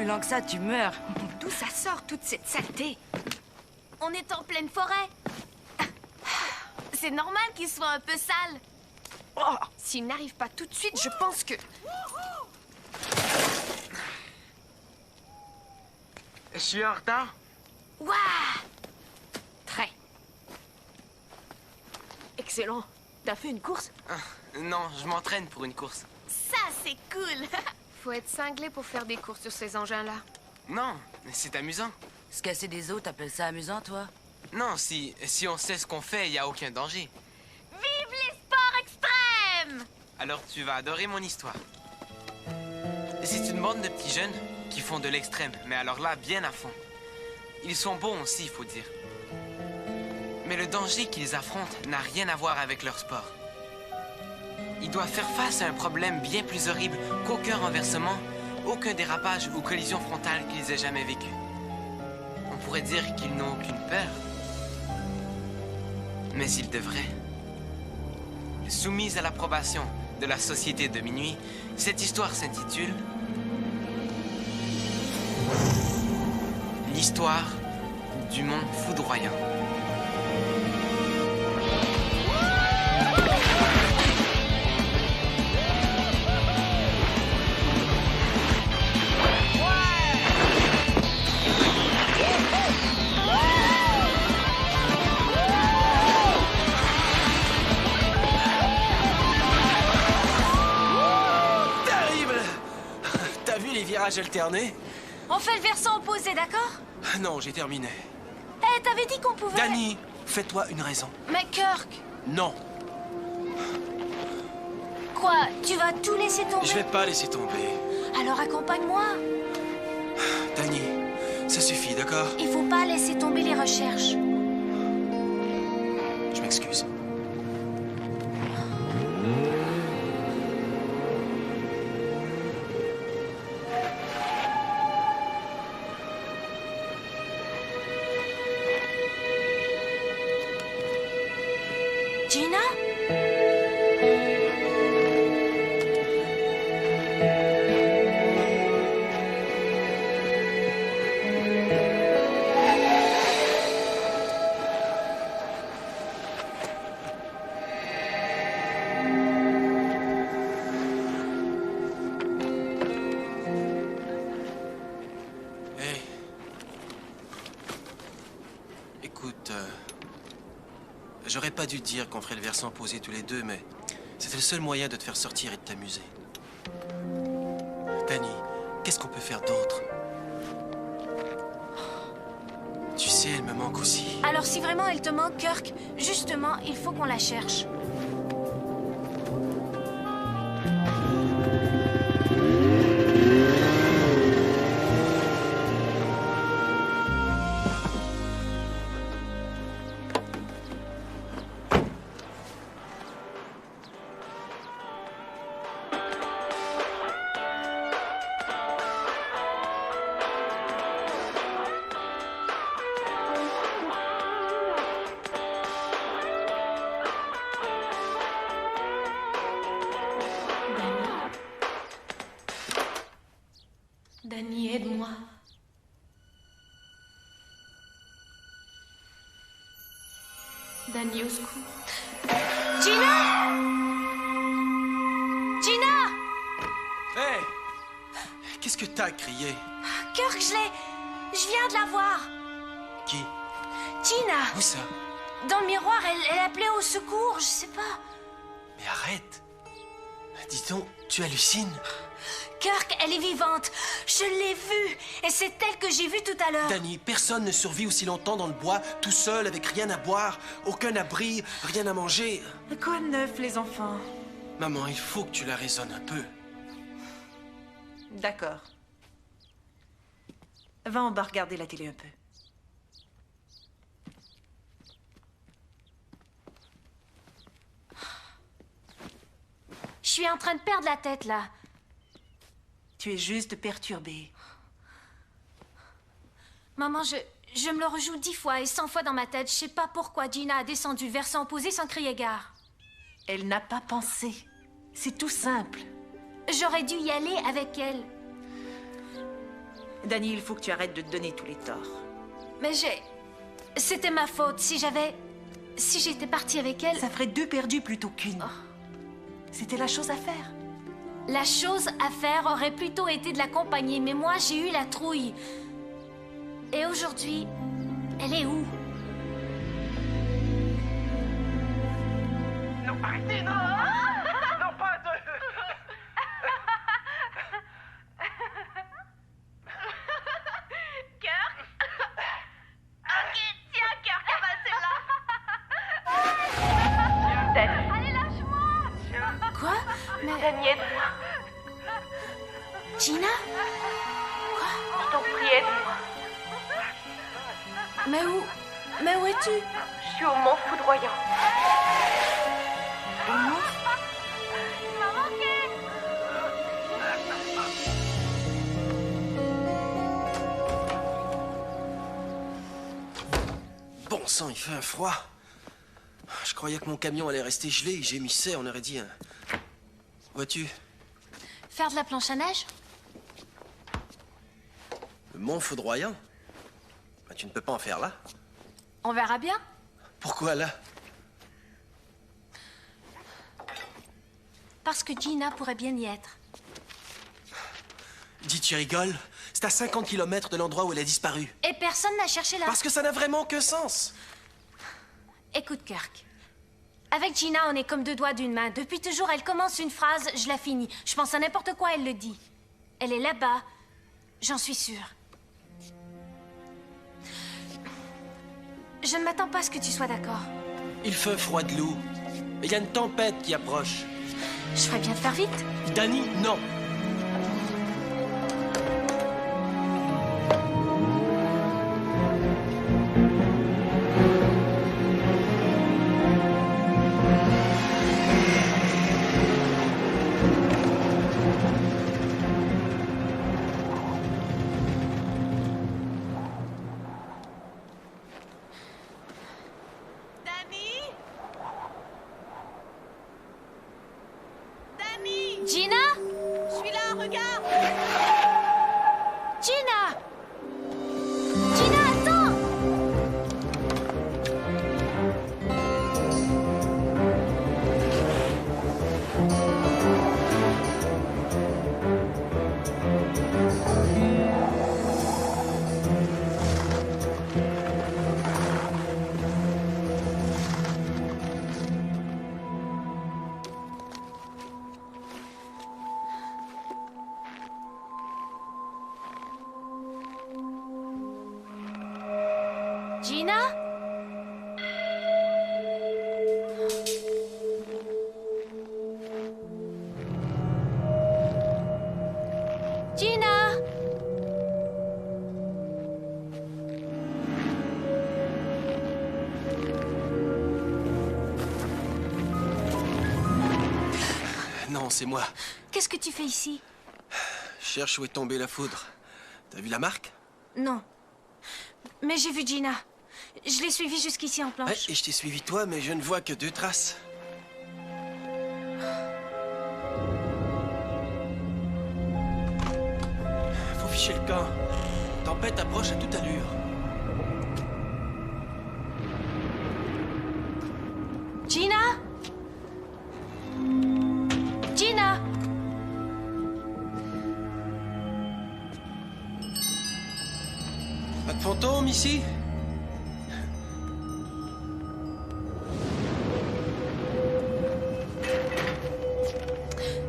brûlant que ça, tu meurs. D'où ça sort toute cette saleté? On est en pleine forêt. C'est normal qu'il soit un peu sale. Oh, s'il n'arrive pas tout de suite, je pense que... Je suis en retard? Waouh! Très. Excellent. T'as fait une course? Non, je m'entraîne pour une course. Ça, c'est cool! Faut être cinglé pour faire des courses sur ces engins-là. Non, c'est amusant. Se casser des os, t'appelles ça amusant, toi? Non, si on sait ce qu'on fait, il n'y a aucun danger. Vive les sports extrêmes! Alors tu vas adorer mon histoire. C'est une bande de petits jeunes qui font de l'extrême, mais alors là, bien à fond. Ils sont bons aussi, il faut dire. Mais le danger qu'ils affrontent n'a rien à voir avec leur sport. Ils doivent faire face à un problème bien plus horrible qu'aucun renversement, aucun dérapage ou collision frontale qu'ils aient jamais vécu. On pourrait dire qu'ils n'ont aucune peur. Mais ils devraient. Soumise à l'approbation de la Société de Minuit, cette histoire s'intitule L'histoire du Mont Foudroyant. Terrible! T'as vu les virages alternés? On fait le versant opposé, d'accord? Non, j'ai terminé. Eh, t'avais dit qu'on pouvait... Danny, fais-toi une raison. Mais Kirk! Non, Quoi? Tu vas tout laisser tomber? je vais pas laisser tomber. Alors accompagne-moi. Danny, ça suffit, d'accord? Il faut pas laisser tomber les recherches. Je m'excuse. Gina? Hey. Écoute, j'aurais pas dû te dire qu'on ferait le versant opposé tous les deux, mais c'était le seul moyen de te faire sortir et de t'amuser. Danny, qu'est-ce qu'on peut faire d'autre? Tu sais, elle me manque aussi. Alors si vraiment elle te manque, Kirk, justement, il faut qu'on la cherche. Danny, aide-moi. Danny, au secours. Gina! Gina! Hey! Qu'est-ce que t'as crié? Kirk, je viens de la voir. Qui? Gina! Où ça? Dans le miroir, elle appelait au secours, je sais pas. Mais arrête! Dis donc, tu hallucines? Kirk, elle est vivante. Je l'ai vue. Et c'est elle que j'ai vue tout à l'heure. Danny, personne ne survit aussi longtemps dans le bois, tout seul, avec rien à boire, aucun abri, rien à manger. Quoi de neuf, les enfants? Maman, il faut que tu la raisonnes un peu. D'accord. Va en bas regarder la télé un peu. Je suis en train de perdre la tête, là. Tu es juste perturbée. Maman, je me le rejoue 10 fois et 100 fois dans ma tête. Je sais pas pourquoi Gina a descendu le versant opposé sans crier gare. Elle n'a pas pensé. C'est tout simple. J'aurais dû y aller avec elle. Dani, il faut que tu arrêtes de te donner tous les torts. Mais c'était ma faute. Si j'étais partie avec elle... Ça ferait 2 perdus plutôt qu'une. C'était la chose à faire. La chose à faire aurait plutôt été de l'accompagner, mais moi, j'ai eu la trouille. Et aujourd'hui, elle est où? Non, arrêtez, non! Non, pas de... Cœur? Ok, tiens, cœur, cavale celle-là. Allez, lâche-moi! Quoi? Mais... Dani, aide-moi. Gina? Je t'en prie, aide-moi. Mais où es-tu? Je suis au Mont Foudroyant. Bon sang, il fait un froid. Je croyais que mon camion allait rester gelé et gémissait, on aurait dit un... Vois-tu, Faire de la planche à neige? le mont foudroyant. Ben, tu ne peux pas en faire là. On verra bien. Pourquoi là? Parce que Gina pourrait bien y être. Dis, tu rigoles? C'est à 50 km de l'endroit où elle a disparu. Et personne n'a cherché là. Parce que ça n'a vraiment aucun sens. Écoute, Kirk. Avec Gina, on est comme 2 doigts d'une main. Depuis toujours, elle commence une phrase, je la finis. Je pense à n'importe quoi, elle le dit. Elle est là-bas. J'en suis sûre. Je ne m'attends pas à ce que tu sois d'accord. Il fait froid de loup. Et il y a une tempête qui approche. Je ferais bien de faire vite. Dani, non. Gina? Je suis là, regarde! Gina! Gina, attends! Gina? Gina? Non, c'est moi. Qu'est-ce que tu fais ici? Je cherche où est tombée la foudre. T'as vu la marque? Non. Mais j'ai vu Gina. Je l'ai suivie jusqu'ici en planche. Ouais, et je t'ai suivi toi, mais je ne vois que 2 traces. Faut ficher le camp. Tempête approche à toute allure. Gina? Gina? Pas de fantôme ici?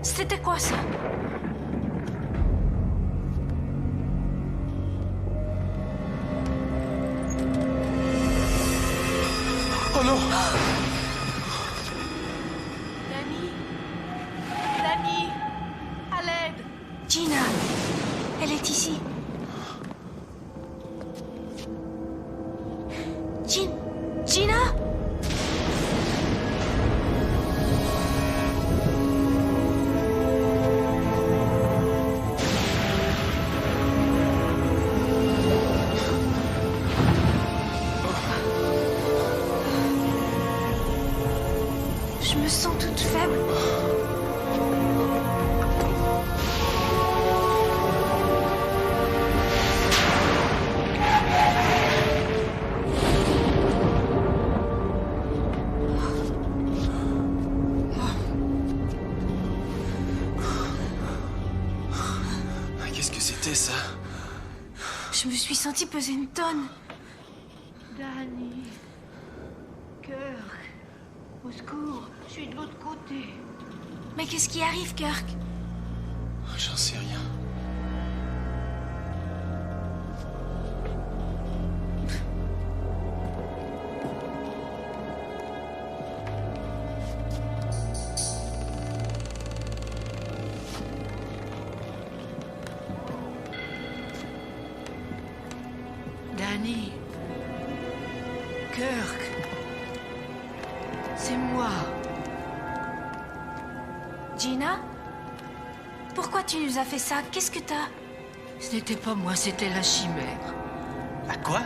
C'était quoi ça? Oh non! Dani! Dani! À l'aide! Gina, elle est ici. Gina? Je me sens toute faible. c'était ça? Je me suis sentie peser une tonne. Danny. Kirk. Au secours, je suis de l'autre côté. Mais qu'est-ce qui arrive, Kirk? J'en sais rien. Danny. Kirk. C'est moi. Gina? Pourquoi tu nous as fait ça? Qu'est-ce que t'as? Ce n'était pas moi, c'était la chimère. À quoi?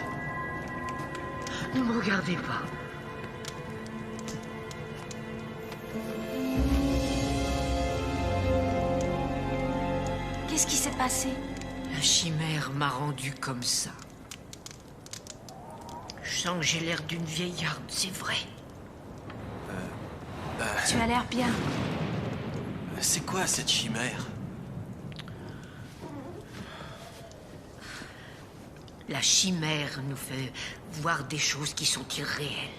Ne me regardez pas. Qu'est-ce qui s'est passé? La chimère m'a rendu comme ça. Je sens que j'ai l'air d'une vieillarde, c'est vrai. Tu as l'air bien. C'est quoi cette chimère? La chimère nous fait voir des choses qui sont irréelles.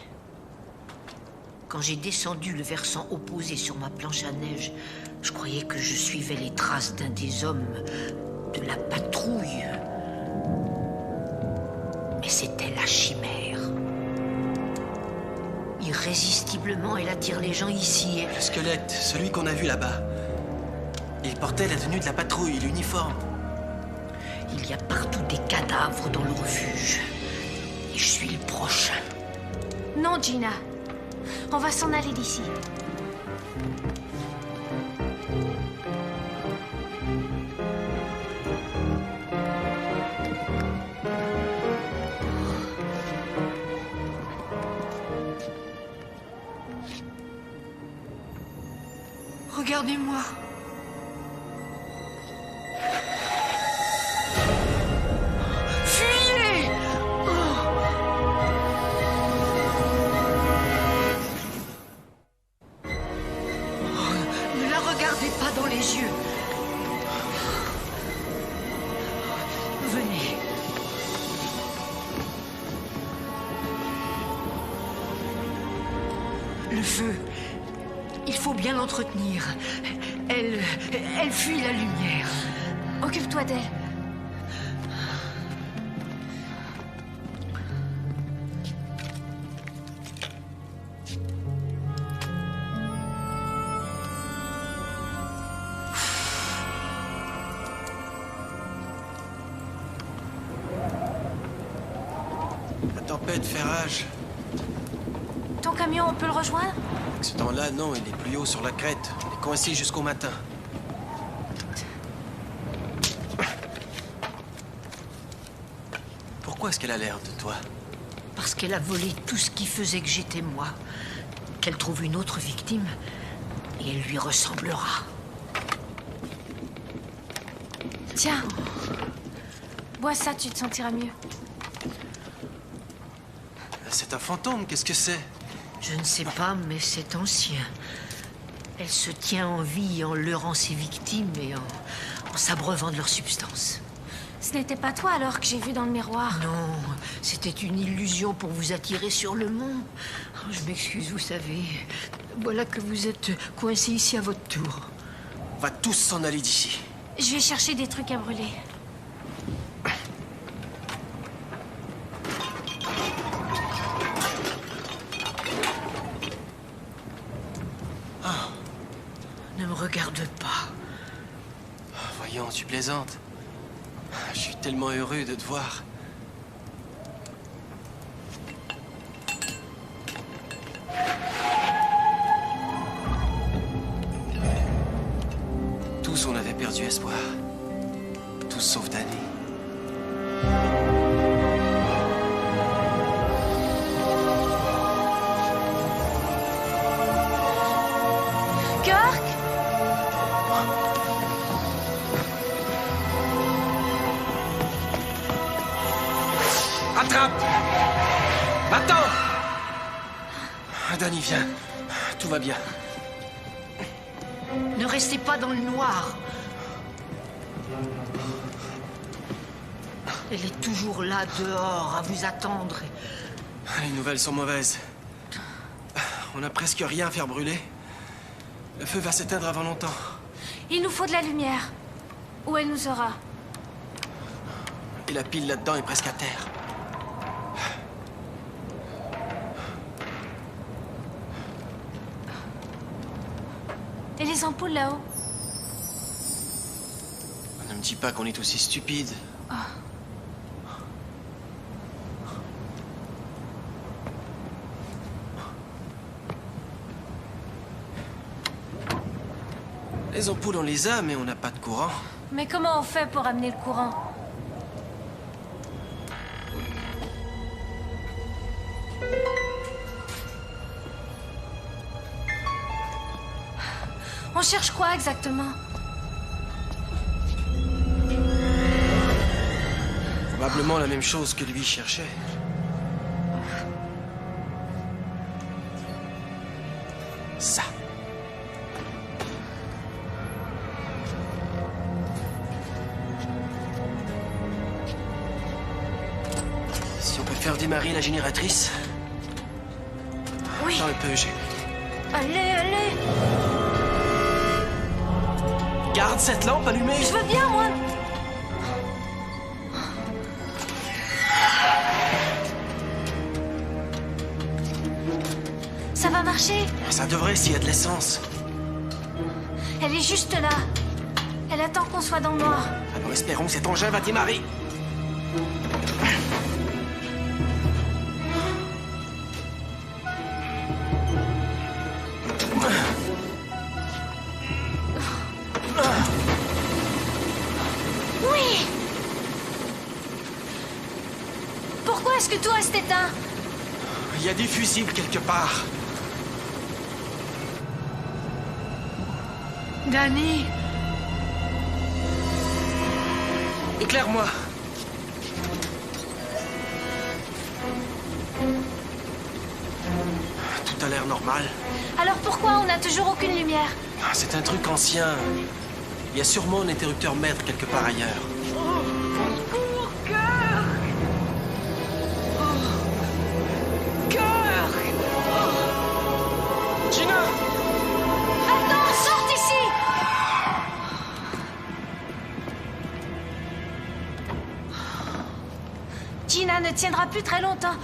Quand j'ai descendu le versant opposé sur ma planche à neige, je croyais que je suivais les traces d'un des hommes de la patrouille. Mais c'était la chimère. Irrésistiblement, elle attire les gens ici. Le squelette, celui qu'on a vu là-bas. Il portait la tenue de la patrouille, l'uniforme. Il y a partout des cadavres dans le refuge. Et je suis le prochain. Non, Gina. On va s'en aller d'ici. Regardez-moi. Fuyez! Ne la regardez pas dans les yeux. Venez. Le feu. Il faut bien l'entretenir. Elle fuit la lumière. Occupe-toi d'elle. La tempête fait rage. Ton camion, on peut le rejoindre? Ce temps-là, non, il est plus haut sur la crête. Il est coincé jusqu'au matin. Pourquoi est-ce qu'elle a l'air de toi? Parce qu'elle a volé tout ce qui faisait que j'étais moi. Qu'elle trouve une autre victime et elle lui ressemblera. Tiens. Bois ça, tu te sentiras mieux. C'est un fantôme, qu'est-ce que c'est? Je ne sais pas, mais c'est ancien. Elle se tient en vie en leurrant ses victimes et en s'abreuvant de leur substance. Ce n'était pas toi alors que j'ai vu dans le miroir. Non, c'était une illusion pour vous attirer sur le mont. Oh, je m'excuse, vous savez. Voilà que vous êtes coincé ici à votre tour. On va tous s'en aller d'ici. Je vais chercher des trucs à brûler. Ne me regarde pas. Voyons, tu plaisantes. Je suis tellement heureux de te voir. Tous, on avait perdu espoir. Tous sauf Danny. Kirk? Attrape! Attends! Danny, viens. Tout va bien. Ne restez pas dans le noir. Elle est toujours là, dehors, à vous attendre. Les nouvelles sont mauvaises. On n'a presque rien à faire brûler. Le feu va s'éteindre avant longtemps. Il nous faut de la lumière. Où elle nous aura. Et la pile là-dedans est presque à terre. Et les ampoules là-haut? Ne me dis pas qu'on est aussi stupide. Les ampoules, on les a, mais on n'a pas de courant. Mais comment on fait pour amener le courant? On cherche quoi exactement? Probablement la même chose que lui cherchait. Ça. Si on peut faire démarrer la génératrice. Oui. Attends un peu, j'ai... Allez, allez! Garde cette lampe allumée! Je veux bien, moi! Ça va marcher? Ça devrait s'il y a de l'essence. Elle est juste là. Elle attend qu'on soit dans le noir. Alors espérons que cet engin va démarrer. Oui! Pourquoi est-ce que tout reste éteint? Il y a des fusibles quelque part. Danny, Éclaire-moi. Tout a l'air normal. Alors pourquoi on n'a toujours aucune lumière? Ah, c'est un truc ancien. Il y a sûrement un interrupteur maître quelque part ailleurs. Gina! Attends, sorte ici! Gina ne tiendra plus très longtemps.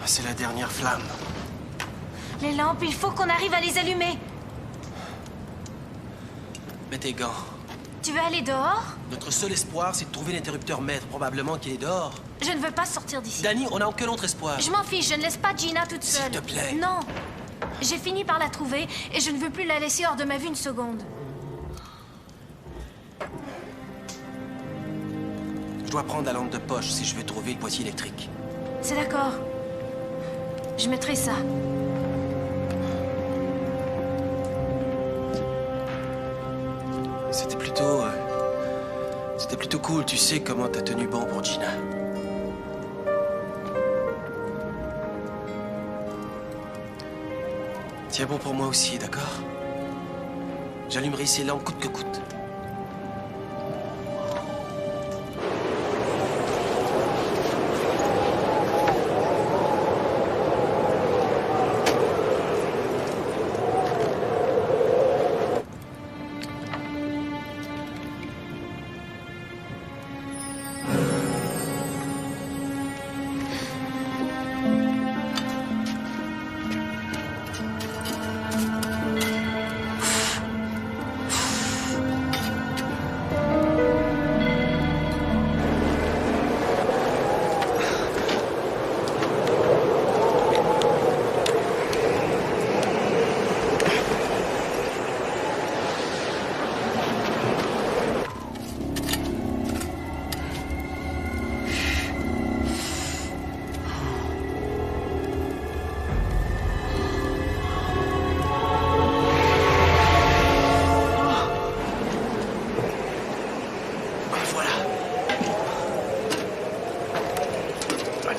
C'est la dernière flamme. Les lampes, il faut qu'on arrive à les allumer. Mets tes gants. Tu veux aller dehors? Notre seul espoir, c'est de trouver l'interrupteur maître. Probablement qu'il est dehors. Je ne veux pas sortir d'ici. Danny, on n'a aucun autre espoir. Je m'en fiche, je ne laisse pas Gina toute S'il seule. te plaît. Non. J'ai fini par la trouver et je ne veux plus la laisser hors de ma vue une seconde. Je dois prendre la lampe de poche si je veux trouver le boîtier électrique. C'est d'accord. Je mettrai ça. C'était plutôt cool, tu sais comment t'as tenu bon pour Gina. Tiens bon pour moi aussi, d'accord? J'allumerai ces lampes coûte que coûte.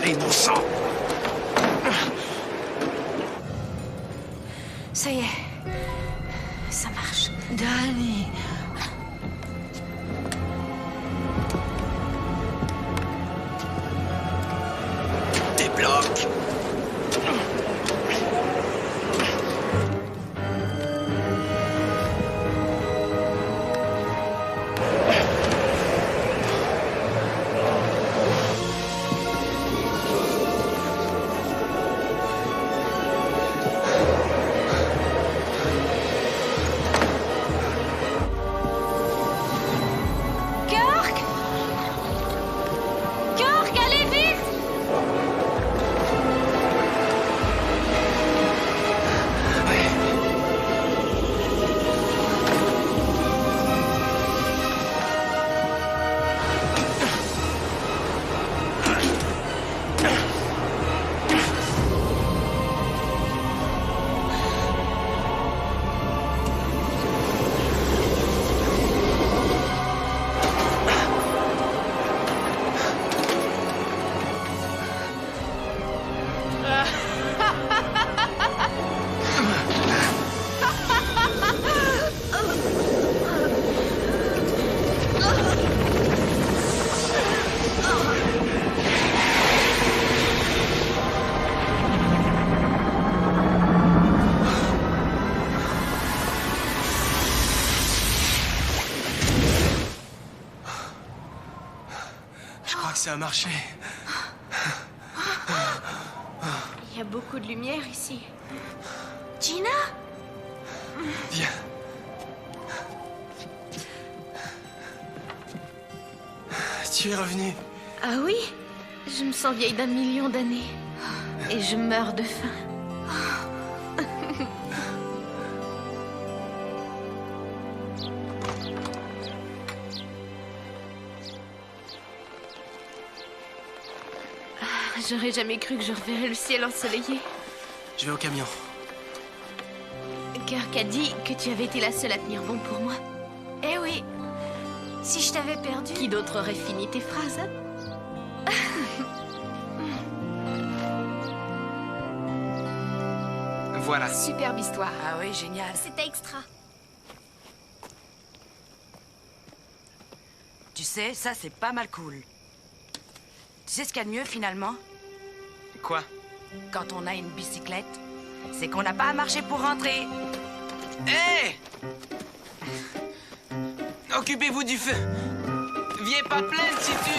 Allez, mon sang! Ça y est. Ça marche. Danny. ça a marché. Il y a beaucoup de lumière ici. Gina? Viens. Tu es revenue. Ah oui? Je me sens vieille d'1 million d'années. Et je meurs de faim. J'aurais jamais cru que je reverrais le ciel ensoleillé. Je vais au camion. Kirk a dit que tu avais été la seule à tenir bon pour moi. Eh oui. Si je t'avais perdu... Qui d'autre aurait fini tes phrases, hein? Voilà. Superbe histoire. Ah oui, génial. C'était extra. Tu sais, ça, c'est pas mal cool. Tu sais ce qu'il y a de mieux, finalement? Quoi? Quand on a une bicyclette, c'est qu'on n'a pas à marcher pour rentrer. Hé! Occupez-vous du feu. Viens pas plaindre si tu...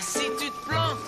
Si tu te plantes.